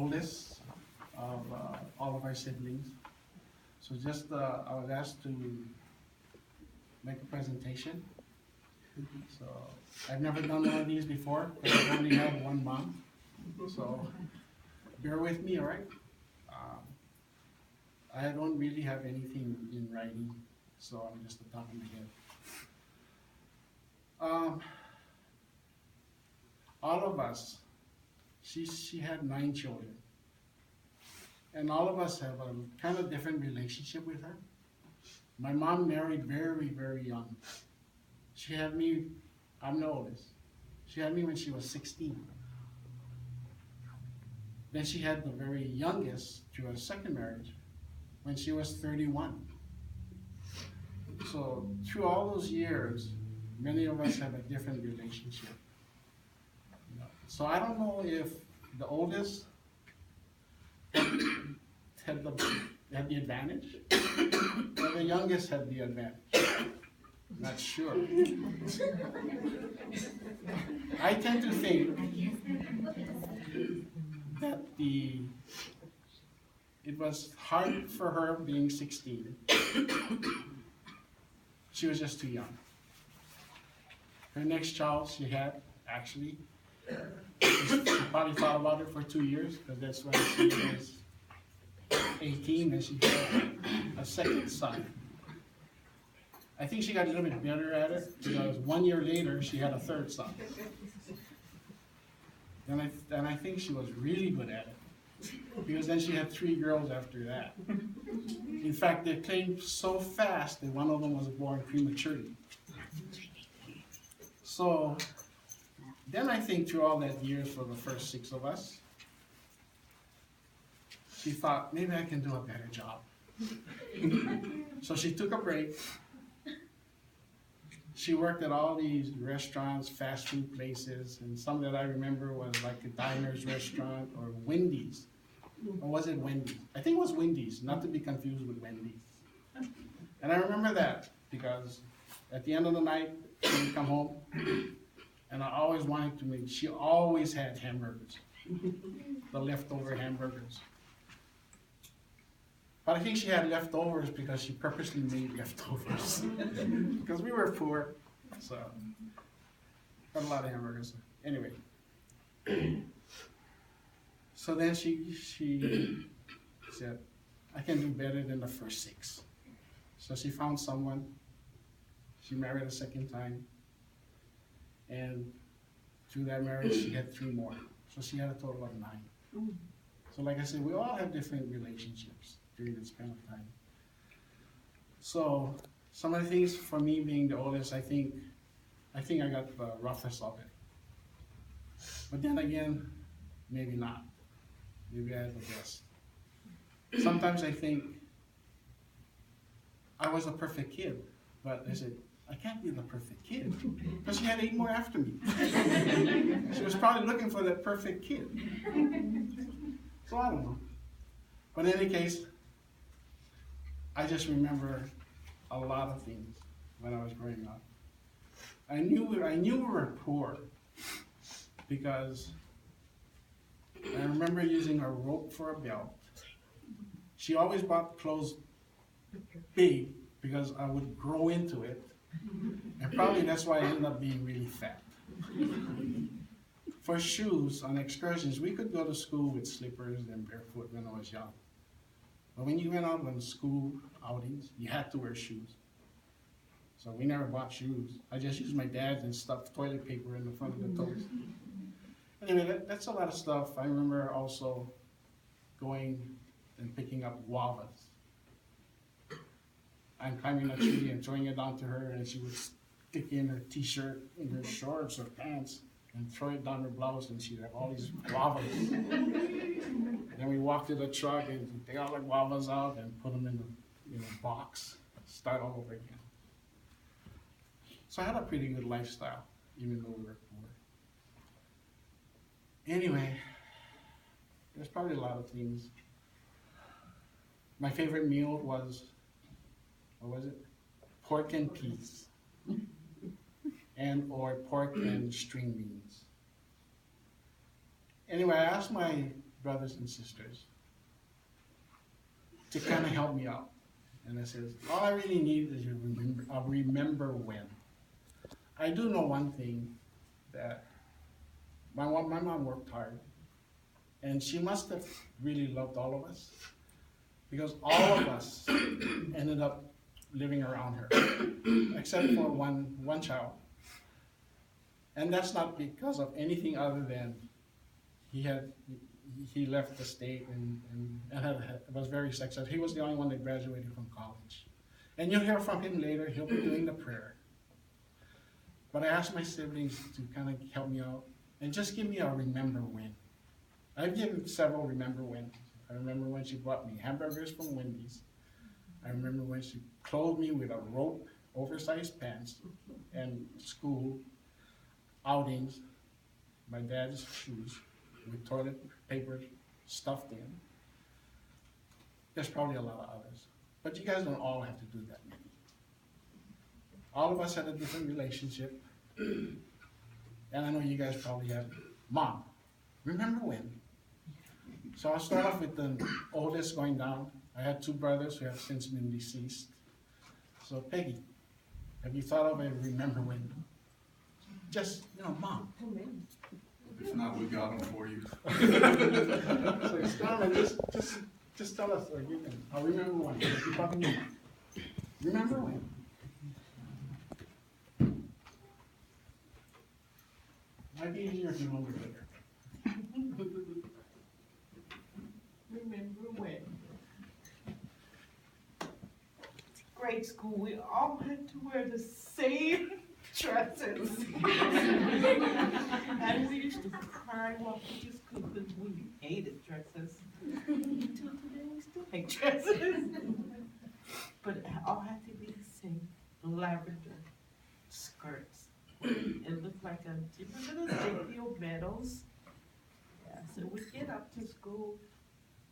oldest of all of our siblings. So just, I was asked to make a presentation. So I've never done one of these before, because I've only had one mom. So bear with me, all right? I don't really have anything in writing, so I'm just the top of my head. All of us, she had 9 children. And all of us have a kind of different relationship with her. My mom married very, very young. She had me, I'm the oldest. She had me when she was 16. Then she had the very youngest through her second marriage when she was 31. So through all those years, many of us have a different relationship. So I don't know if the oldest had the advantage, or the youngest had the advantage. Not sure. I tend to think that it was hard for her being 16. She was just too young. Her next child she had, actually, she probably thought about it for 2 years, because that's when she was 18 and she had a second son. I think she got a little bit better at it, because 1 year later she had a third son. And I think she was really good at it, because then she had 3 girls after that. In fact, they came so fast that one of them was born prematurely. So then I think through all that years for the first 6 of us, she thought, maybe I can do a better job. So she took a break. She worked at all these restaurants, fast food places, and some that I remember was like a Diner's restaurant or Wendy's. Or was it Wendy's? I think it was Wendy's, not to be confused with Wendy's. And I remember that because at the end of the night, she would come home, and I always wanted to make, she always had hamburgers, the leftover hamburgers. But I think she had leftovers because she purposely made leftovers. Because we were poor, so got a lot of hamburgers. Anyway, so then she said, I can do better than the first 6. So she found someone, she married a second time, and through that marriage she had 3 more. So she had a total of 9. So like I said, we all have different relationships during this span of time. So some of the things for me being the oldest, I think I got the roughest of it. But then again, maybe not. Maybe I had the best. Sometimes I think I was a perfect kid, but I said, I can't be the perfect kid, because she had 8 more after me. She was probably looking for that perfect kid. So I don't know. But in any case, I just remember a lot of things when I was growing up. I knew we were poor because I remember using a rope for a belt. She always bought clothes big because I would grow into it, and probably that's why I ended up being really fat. For shoes on excursions, we could go to school with slippers and barefoot when I was young. But when you went out on school outings, you had to wear shoes. So we never bought shoes. I just used my dad's and stuffed toilet paper in the front of the toes. Anyway, that's a lot of stuff. I remember also going and picking up guavas. I'm climbing a tree and throwing it down to her, and she would stick in her t-shirt, in her shorts or pants, and throw it down her blouse, and she'd have all these guavas. Then we walk to the truck and take all the guavas out and put them in a box, start all over again. So I had a pretty good lifestyle, even though we were poor. Anyway, there's probably a lot of things. My favorite meal was, what was it? Pork and peas. Or pork and string beans. Anyway, I asked my brothers and sisters to kind of help me out. And I says, all I really need is a remember when. I do know one thing, that my mom worked hard, and she must have really loved all of us, because all of us ended up living around her, except for one child. And that's not because of anything other than he left the state and was very successful. He was the only one that graduated from college. And you'll hear from him later. He'll be doing the prayer. But I asked my siblings to kind of help me out and just give me a remember when. I've given several remember when. I remember when she brought me hamburgers from Wendy's. I remember when she clothed me with a rope, oversized pants, and school outings, my dad's shoes with toilet paper stuffed in. There's probably a lot of others. But you guys don't all have to do that many. All of us had a different relationship. And I know you guys probably have. Mom, remember when? So I'll start off with the oldest going down. I had two brothers who have since been deceased. So Peggy, have you thought of a remember when? Just, Mom. If not, we got them for you. So Scarlett, just tell us, or you can. I'll remember when. Keep talking to you. Remember when? Might be easier if you remember later. Remember when? Grade school, we all had to wear the same dresses. And we used to cry while we just could, because we hated dresses. Until today, we still hate dresses. But it all had to be the same lavender skirts. It looked like little JPO medals. Yeah, so we'd get up to school,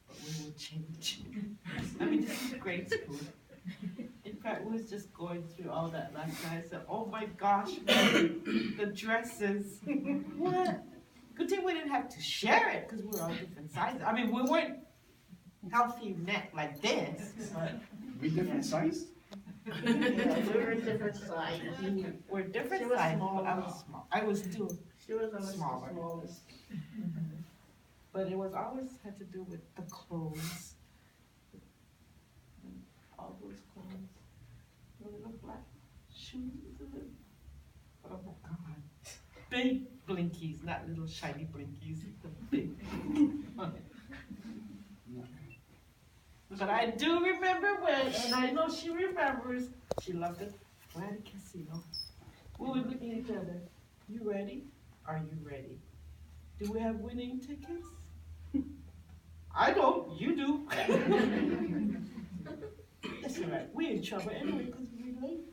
but we would change. I mean, this is grade school. In fact, we was just going through all that last night. I said, oh my gosh, the dresses. What? Good thing we didn't have to share it, because we were all different sizes. I mean, we weren't healthy neck like this, but We different size? Yeah, we were different size. we're different She was sizes, small. but I was small. I was still, She was almost the Smaller. smallest. but it was always had to do with the clothes. All those clothes. The little black shoes. Oh my God. Big blinkies, not little shiny blinkies. The big. But I do remember when, and I know she remembers, she loved it. Atlantic Casino. We were looking at each other. You ready? Are you ready? Do we have winning tickets? I don't, you do. That's all right. We're in trouble anyway because we're late.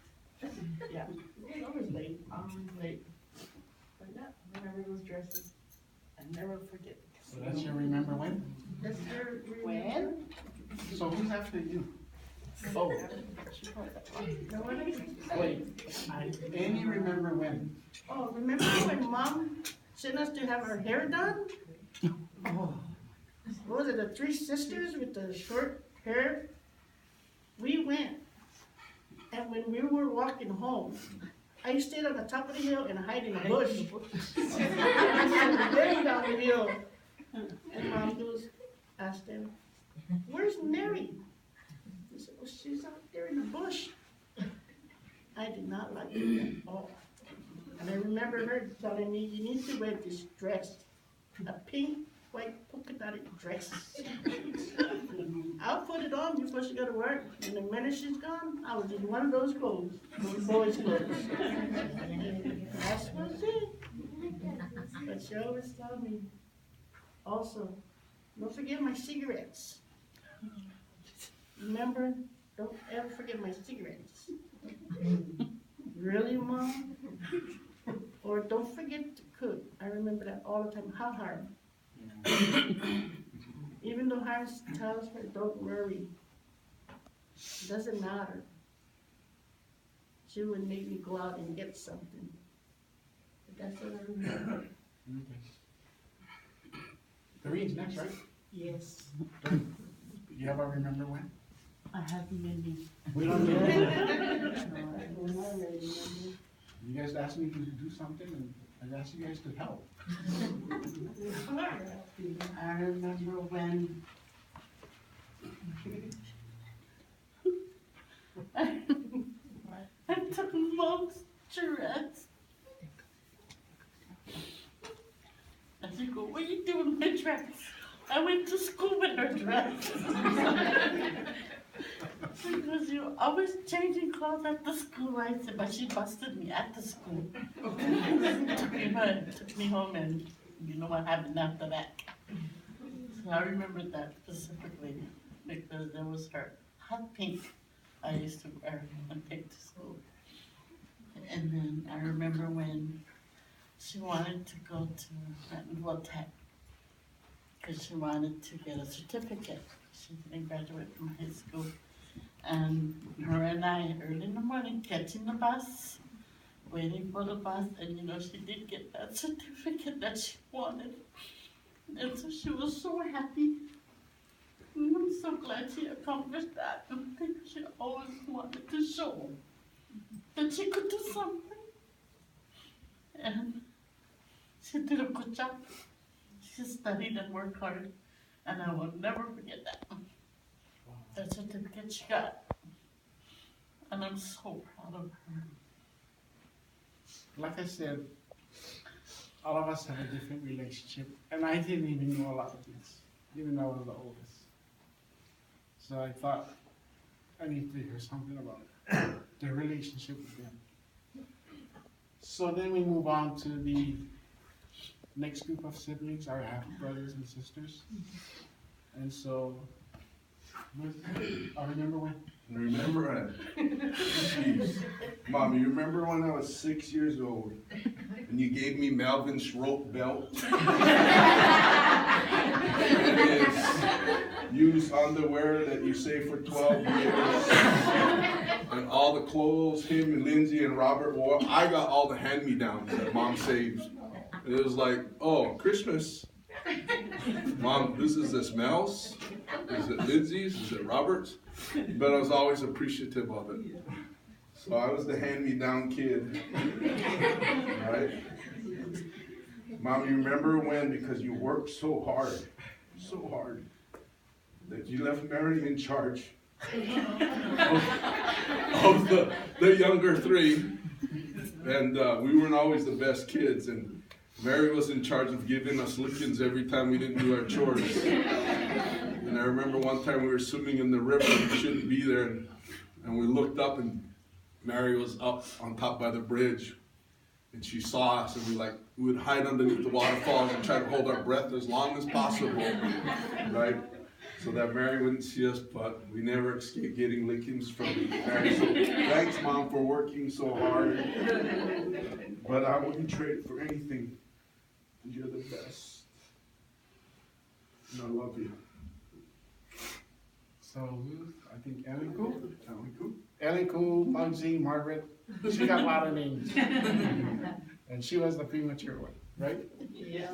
Yeah, we're always late. Always late. But yeah, remember those dresses. I never forget. So that's your remember when? That's your When? So who's after you? Oh, wait. Any remember when? Oh, remember when Mom sent us to have our hair done? Oh. What was it, the three sisters with the short hair? We went, and when we were walking home, I stayed on the top of the hill and hide in a bush. Very down the hill. And Mom goes, asked them, where's Mary? He said, well, she's out there in the bush. I did not like it at all. And I remember her telling me, you need to wear this dress, a pink, white polka dotted dress. I'll put it on before she go to work. And the minute she's gone, I was in one of those clothes, those boys' clothes. And that's was it. But she always told me, also, don't forget my cigarettes. Remember, don't ever forget my cigarettes. Really, Mom? Or don't forget to cook. I remember that all the time. How hard? Even though Harris tells her, don't worry, it doesn't matter. She would make me go out and get something. But that's what I remember. Doreen's next, right? Yes, You ever remember when? I have many. We don't need it. No, I don't remember. You guys asked me to do something and I asked you guys to help. I remember when I took Mom's dress. I said, "Go, what are you doing with my dress?" I went to school with her dress. Because you always changing clothes at the school, I said, but she busted me at the school. took me home, and you know what happened after that. So I remember that specifically because it was her hot pink I used to wear and take to school. And then I remember when she wanted to go to Rentonville Tech because she wanted to get a certificate. She didn't graduate from high school. And her and I, early in the morning, catching the bus, waiting for the bus, and you know, she did get that certificate that she wanted. And so she was so happy. And I'm so glad she accomplished that. And I think she always wanted to show that she could do something. And she did a good job. She studied and worked hard, and I will never forget that. That certificate she got. And I'm so proud of her. Like I said, all of us have a different relationship, and I didn't even know a lot of this, even though I was the oldest. So I thought I need to hear something about the relationship with them. So then we move on to the next group of siblings, our half brothers and sisters. And so, I remember when? Remember it? Jeez. Mom, you remember when I was 6 years old and you gave me Melvin's rope belt? His used underwear that you saved for 12 years. And all the clothes him and Lindsay and Robert wore. I got all the hand-me-downs that Mom saved. And it was like, oh, Christmas. Mom, this is Mel's? Is it Lindsay's? Is it Robert's? But I was always appreciative of it. So I was the hand-me-down kid. Right? Mom, you remember when, because you worked so hard, that you left Mary in charge of the younger three. And we weren't always the best kids. And Mary was in charge of giving us lickings every time we didn't do our chores. And I remember one time we were swimming in the river and we shouldn't be there. And we looked up and Mary was up on top by the bridge. And she saw us and we would hide underneath the waterfalls and try to hold our breath as long as possible. Right? So that Mary wouldn't see us, but we never escaped getting lickings from Mary. So thanks, Mom, for working so hard. But I wouldn't trade it for anything. You're the best. And I love you. So, I think Ellen Koo, Muggsy, Margaret, she got a lot of names. And she was the premature one, right? Yeah.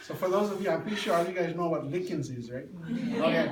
So for those of you, I'm pretty sure all you guys know what lickings is, right? Okay.